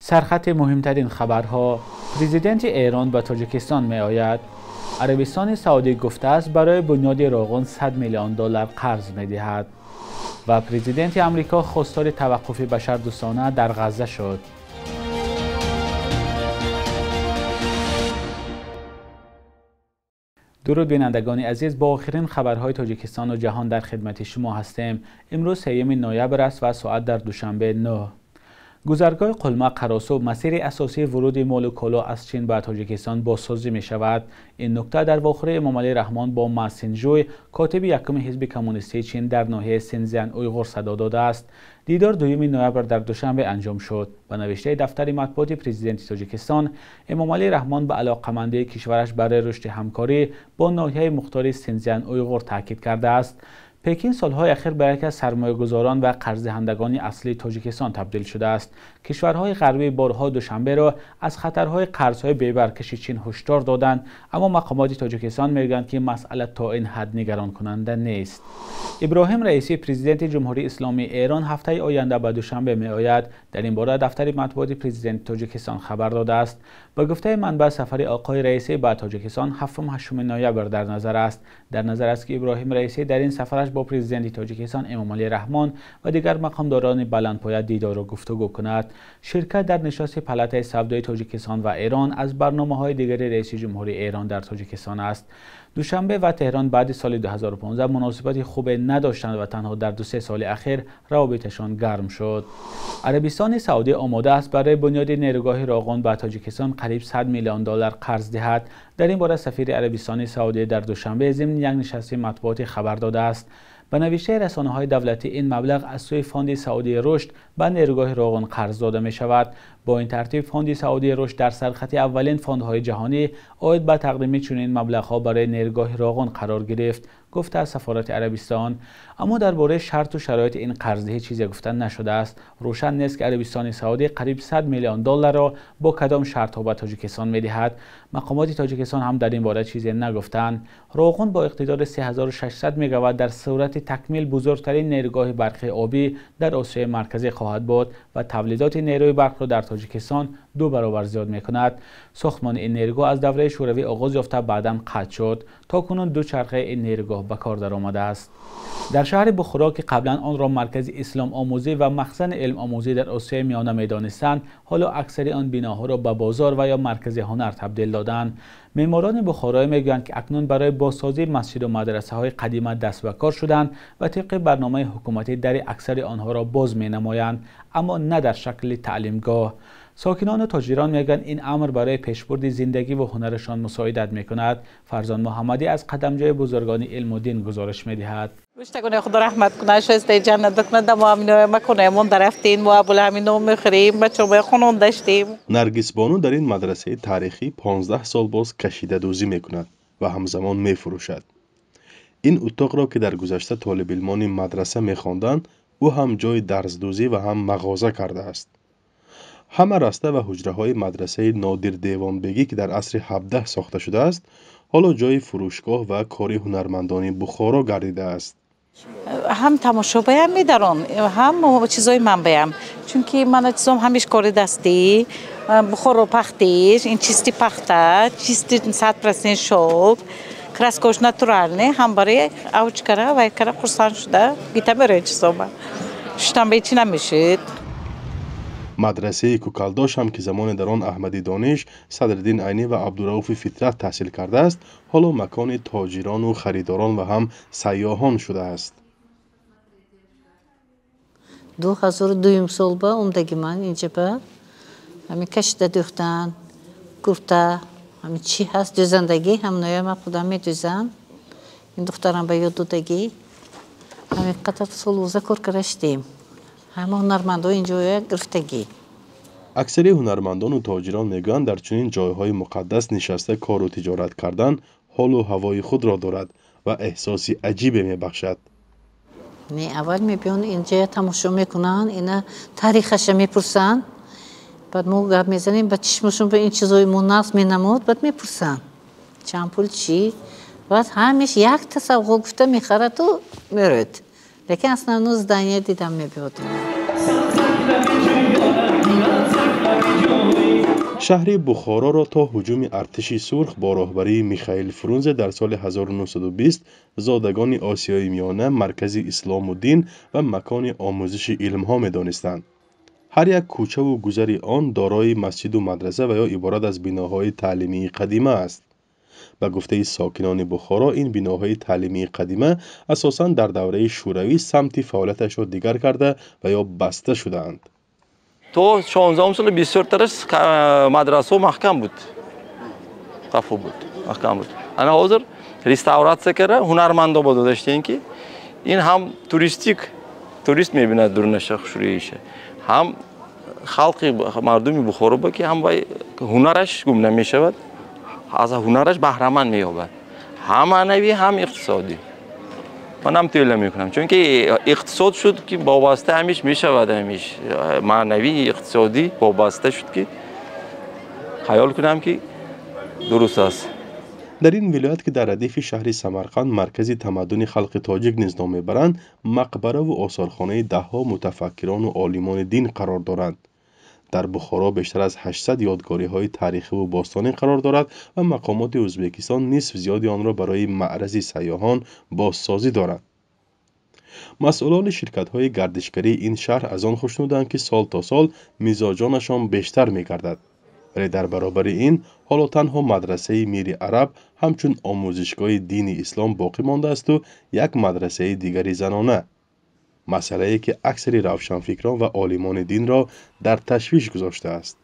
سرخط مهمترین خبرها: پرزیدنت ایران به تاجیکستان می آید. عربستان سعودی گفته است برای بنیاد راغون 100 میلیون دلار قرض می دهد. و پرزیدنت آمریکا خواستار توقف بشردوستانه در غزه شد. درود بینندگان عزیز، با آخرین خبرهای تاجیکستان و جهان در خدمت شما هستیم. امروز 3 نوامبر است و ساعت در دوشنبه 9. گذرگاه قلمه قراسو مسیر اساسی ورود مال و کالا از چین به تاجیکستان بازسازی می شود. این نکته در واخره امامعلی رحمان با ما سینجوی کاتب یکم حزب کمونیستی چین در ناحیه سینزیان اویغور صدا داده است. دیدار 2 نوامبر در دوشنبه انجام شد. به نوشته دفتر مطبوعات پرزیدنت تاجیکستان، امامعلی رحمان به علاقه‌مندی کشورش برای رشد همکاری با ناحیه مختار سینزیان اویغور تاکید کرده است. پکین سالهای اخیر به یکی از سرمایه‌گذاران و قرض‌دهندگان اصلی تاجیکستان تبدیل شده است. کشورهای غربی بارها دوشنبه را از خطرهای قرض‌های بی‌برکش چین هشدار دادند، اما مقامات تاجیکستان می‌گویند که مسئله تا این حد نگران کننده نیست. ابراهیم رئیسی پرزیدنت جمهوری اسلامی ایران هفته آینده به دوشنبه می‌آید. در این باره دفتر مطبوعات پرزیدنت تاجیکستان خبر داده است. به گفته منبع، سفر آقای رئیسی به تاجیکستان 7-8 نوامبر در نظر است. در نظر است که ابراهیم رئیسی در این سفرش با پرزیدنت تاجیکستان امامعلی رحمان و دیگر مقامداران بلندپایه دیدار و گفتگو کند. شرکت در نشست پلاتای سودای تاجیکستان و ایران از برنامه‌های دیگر رئیس جمهوری ایران در تاجیکستان است. دوشنبه و تهران بعد سال 2015 مناسبت خوب نداشتند و تنها در 2-3 سال اخیر روابطشان گرم شد. عربستان سعودی آماده است برای بنیاد نیروگاه راغون به تاجیکستان قریب 100 میلیون دلار قرض دهد. در این باره سفیر عربستان سعودی در دوشنبه ضمن یک نشست مطبوعاتی خبر داده است. به نوشته رسانه‌های دولتی، این مبلغ از سوی فاند سعودی رشد به نیروگاه راغون قرض داده می شود. با این ترتیب فاند سعودی رشد در سرخط اولین فاندهای جهانی عاید به تقدیم چنین مبلغ‌ها برای نیروگاه راغون قرار گرفت، گفته از سفارت عربستان. اما درباره شرط و شرایط این قرضدهی چیزی گفته نشده است. روشن نیست که عربستان سعودی قریب 100 میلیون دلار را با کدام شرط‌ها به تاجیکستان می‌دهد. مقامات تاجیکستان هم در این باره چیزی نگفتند. راغون با اقتدار 3600 مگاوات در صورت تکمیل بزرگترین نیروگاه برقی آبی در آسیای مرکزی خواهد بود و تولیدات نیروی برق را در تاجیکستان 2 برابر زیاد می‌کند. ساختمان این نیروگاه از دوره شوروی آغاز یافته بعداً قطع شد. تاکنون 2 چرخه این نیروگاه به کار درآمده است. در شهر بخارا که قبلا آن را مرکز اسلام آموزی و مخزن علم آموزی در آسیای میانه می‌دانستند، حالا اکثر آن بناها را به بازار و یا مرکز هنر تبدیل دادند. معماران بخارا میگویند که اکنون برای بازسازی مسجد و مدرسه‌های قدیمی دست به کار شدند و طبق برنامه حکومتی در اکثر آنها را باز می‌نمایند، اما نه در شکل تعلیمگاه. ساکنان و تاجران میگن این امر برای پیشبرد زندگی و هنرشان مساعدت میکند. فرزان محمدی از قدمجوی بزرگان علم و دین گزارش میدهد. مشتاقانه خدا رحمت کنه، شایسته جنت بکنه. دم امینو مکنهمون درفتین و ابوالامینو میخریم، بچه‌ها خونون داشتیم. نرگس بانو در این مدرسه تاریخی 15 سال باز کشیده دوزی میکند و همزمان میفروشد. این اتاق را که در گذشته طالب علمان مدرسه میخواندند، او هم جای درس دوزی و هم مغازه کرده است. همه راسته و حجره های مدرسه نادر دیوانبگی که در عصر 17 ساخته شده است، حالا جای فروشگاه و کاری هنرمندان بخارا گردیده است. هم تماشاگرم میدارن، هم چیزای منبعم، چون که من چیزام همیشه کار دستی، بخار و پختیش، این چیستی پخته، چیستی 100% شوب، کراسکوش ناتورال نه، هم برای اوج کرده و کرده خرسان شده، بیت برای چیزام، شتم بیچی نمیشد. مدرسه کوکالداش هم که زمان در آن احمدی دانش، صدرالدین عینی و عبدالرؤوف فطرت تحصیل کرده است، حالا مکان تاجران و خریداران و هم سیاحان شده است. 2002 سال با اومدگی من اینجا با همین کشته دوختن، گفته همین چی هست دوزندگی، هم نویا ما خودم میدوزم. این دخترم به یاد دادگی، همین قطعه سالوزه کار کرشتیم. همه هنرمندان اینجا گرفتگی. اکثر هنرمندان و تاجران میگویند در چنین جایهای مقدس نشسته کار و تجارت کردن حال و هوای خود را دارد و احساسی عجیبی میبخشد. نه اول میبینن اینجا تماشا میکنن، اینا تاریخش میپرسن، بعد ما گپ میزنیم، بعد چشمشون به این چیزای مناس مینمود، بعد میپرسن چند پول چی، بعد همیشه یک تصویر گفته میخره تو میرد. لیکن اصلا نوز دنیا دیدم میبودم. شهر بخارا را تا هجوم ارتش سرخ با راهبری میخائیل فرونزه در سال 1920 زادگان آسیای میانه مرکز اسلام و دین و مکان آموزش علمها می‌دانستند. هر یک کوچه و گذر آن دارای مسجد و مدرسه و یا عبارت از بناهای تعلیمی قدیمه است. به گفته ساکنان بخارا این بناهای تعلیمی قدیمه اساساً در دوره شوروی سمت فعالیتش را دیگر کرده و یا بسته شدند. تو 16 سال 24 درس مدرسه محکم بود. قفو بود. محکم بود. انا حاضر реставрация کرده هنرمندا بود داشتین که این هم توریست میبینه درون شهر شوریشه. هم خلق مردمی بخارا با که هم هنرش گم نمیشود. از هنرش بهره‌مند مییابد. هم معنوی هم اقتصادی. من هم تویل میکنم چون که اقتصاد شد که وابسته همیش میشود همیش معنوی اقتصادی وابسته شد که خیال کنم که درست است. در این ولایت که در ردیف شهر سمرقند مرکزی تمدن خلق تاجیک نیز نام میبرند، مقبره و آثارخانه دهها متفکران و عالمان دین قرار دارند. در بخارا بیشتر از 800 یادگاری‌های تاریخی و باستانی قرار دارد و مقامات ازبکستان نصف زیادی آن را برای معرض سیاحان بازسازی دارند. مسئولان شرکت‌های گردشگری این شهر از آن خوشنودند که سال تا سال مزاجانشان بیشتر می‌گردد. ولی در برابر این حالا تنها مدرسه میر عرب همچون آموزشگاه دین اسلام باقی مانده است و یک مدرسه دیگری زنانه. مسئله‌ای که اکثر روشنفکران و عالمان دین را در تشویش گذاشته است.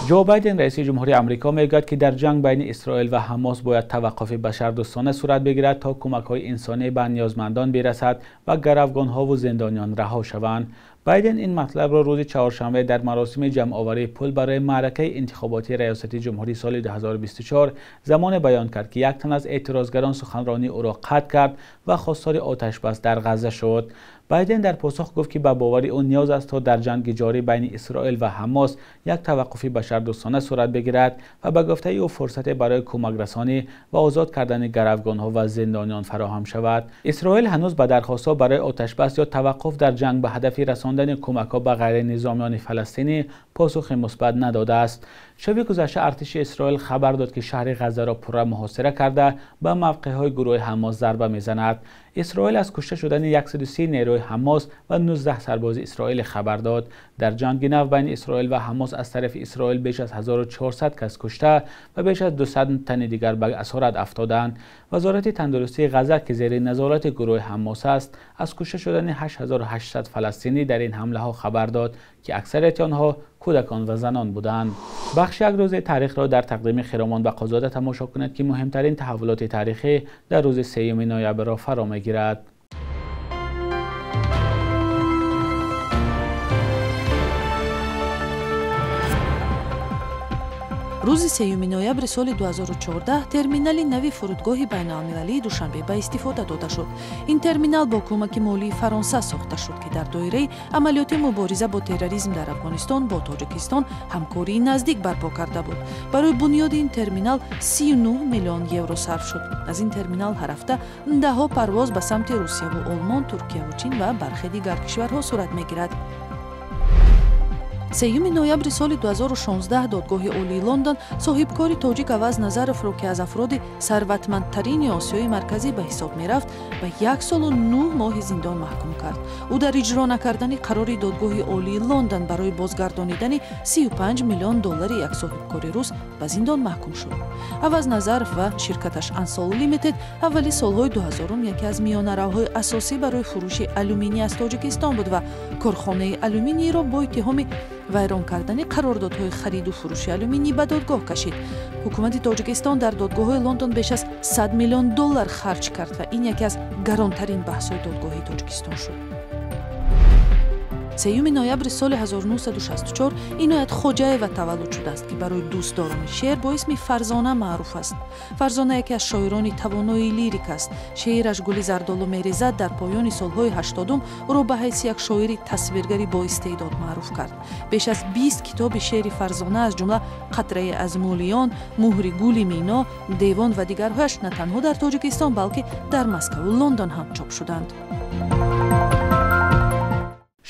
جو بایدن رئیس جمهوری آمریکا میگوید که در جنگ بین اسرائیل و حماس باید توقف بشردوستانه صورت بگیرد تا کمک‌های انسانی به نیازمندان برسد و گروگان‌ها و زندانیان رها شوند. بایدن این مطلب را روز چهارشنبه در مراسم جمع‌آوری پول برای معرکه انتخاباتی ریاست جمهوری سال 2024 زمان بیان کرد که یک تن از اعتراضگران سخنرانی او را قطع کرد و خواستار آتش بس در غزه شد. بایدن در پاسخ گفت که به باور او نیاز است تا در جنگ جاری بین اسرائیل و حماس یک توقف بشردوستانه صورت بگیرد و به گفته او فرصت برای کمک رسانی و آزاد کردن گروگان‌ها و زندانیان فراهم شود. اسرائیل هنوز به درخواست‌ها برای آتش بس یا توقف در جنگ به هدف رساندن کمک‌ها به غیر نظامیان فلسطینی پاسخ مثبت نداده است. شب گذشته ارتش اسرائیل خبر داد که شهر غزه را پره محاصره کرده به موقع‌های گروه حماس ضربه می‌زند. اسرائیل از کشته شدن 130 نیروی حماس و 19 سرباز اسرائیل خبر داد. در جنگ نو بین اسرائیل و حماس از طرف اسرائیل بیش از 1400 کس کشته و بیش از 200 تن دیگر به اسارت افتادند. وزارت تندرستی غزه که زیر نظارت گروه حماس است، از کشته شدن 8800 فلسطینی در این حمله ها خبر داد که اکثریت آنها کودکان و زنان بودند. بخش یک روز تاریخ را در تقدیم خرامان به قاضی تماشا کنید که مهمترین تحولات تاریخی در روز 3 نوامبر را فرا می‌گیرد. روز 3 نوامبر سال 2014 терминали нави фурудгоҳи байналмилалии Душанбе ба истифода дода шуд. Ин терминал бо кӯмаки молии Фаронса сохта шуд, ки дар доираи амалиёти мубориза бо терроризм дар Афғонистон бо Тоҷикистон ҳамкории наздик барпо карда буд. Барои бунёди ин терминал 39 миллион евро сарф шуд. Аз ин терминал ҳар ҳафта даҳо парвоз ба самти Русияву Олмон, Туркияву Чин ва бархе дигар кишварҳо сурат мегирад. 3 ноябри соли 2016 додгоҳи олии Лондон соҳибкори тоҷик Аваз Назаровро ки аз афроди сарватмандтарини Осиёи марказӣ ба ҳисоб мерафт ба 1 солу 9 моҳи зиндон маҳкум кард. ӯ дар иҷро накардани қарори додгоҳи олии Лондон барои бозгардонидани 35 миллион доллари як соҳибкори рус ба зиндон маҳкум шуд. Аваз Назаров ва ширкаташ Ansol Limited аввали солҳои 2000 яке аз миёнаравҳои асосӣ барои фурӯши алюминий аз Тоҷикистон буд ва корхонаи алюминийро бо иттиҳоми вайрон кардани қарордодҳои хариду фурӯши алюминий ба додгоҳ кашид. ҳукумати Тоҷикистон дар додгоҳҳои Лондон беш аз 100 миллион доллар харҷ кард ва ин яке аз гаронтарин баҳсҳои додгоҳи Тоҷикистон шуд. 3 ноябри соли 1964 Иноят Хоҷаева таваллуд шудааст, ки барои дӯстдорони шеър бо исми Фарзона маъруф аст. Фарзона яке аз шоирони тавонои лирик аст. Шеъраш Гули Зардолу мерезад дар поёни солҳои 80 ӯро ба ҳайси як шоири тасвиргари боистеъдод маъруф кард. Беш аз 20 китоби шеъри Фарзона аз ҷумла Қатраи аз Мулиён, Муҳри Гули Мино, Девон ва дигарҳояш на танҳо дар Тоҷикистон, балки дар Москву Лондон ҳам чоп шуданд.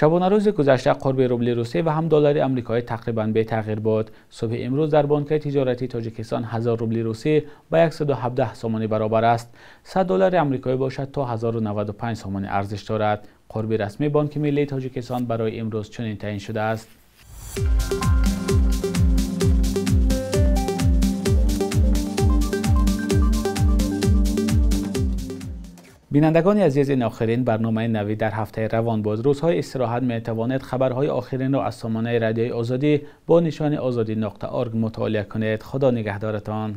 شبانه روز گذشته قرب روبل روسی و هم دلار آمریکایی تقریباً به تغییر بود. صبح امروز در بانک تجارتی تاجیکستان 1000 روبل روسی با 117 سومانی برابر است. 100 دلار آمریکایی باشد تا 1095 سومانی ارزش دارد. قرب رسمی بانک ملی تاجیکستان برای امروز چنین تعیین شده است. بینندگان عزیز، این آخرین برنامه نوی در هفته روان بود. روزهای استراحت می توانید خبرهای آخرین را از سامانه رادیوی آزادی با نشان azadi.org مطالعه کنید. خدا نگهدارتان.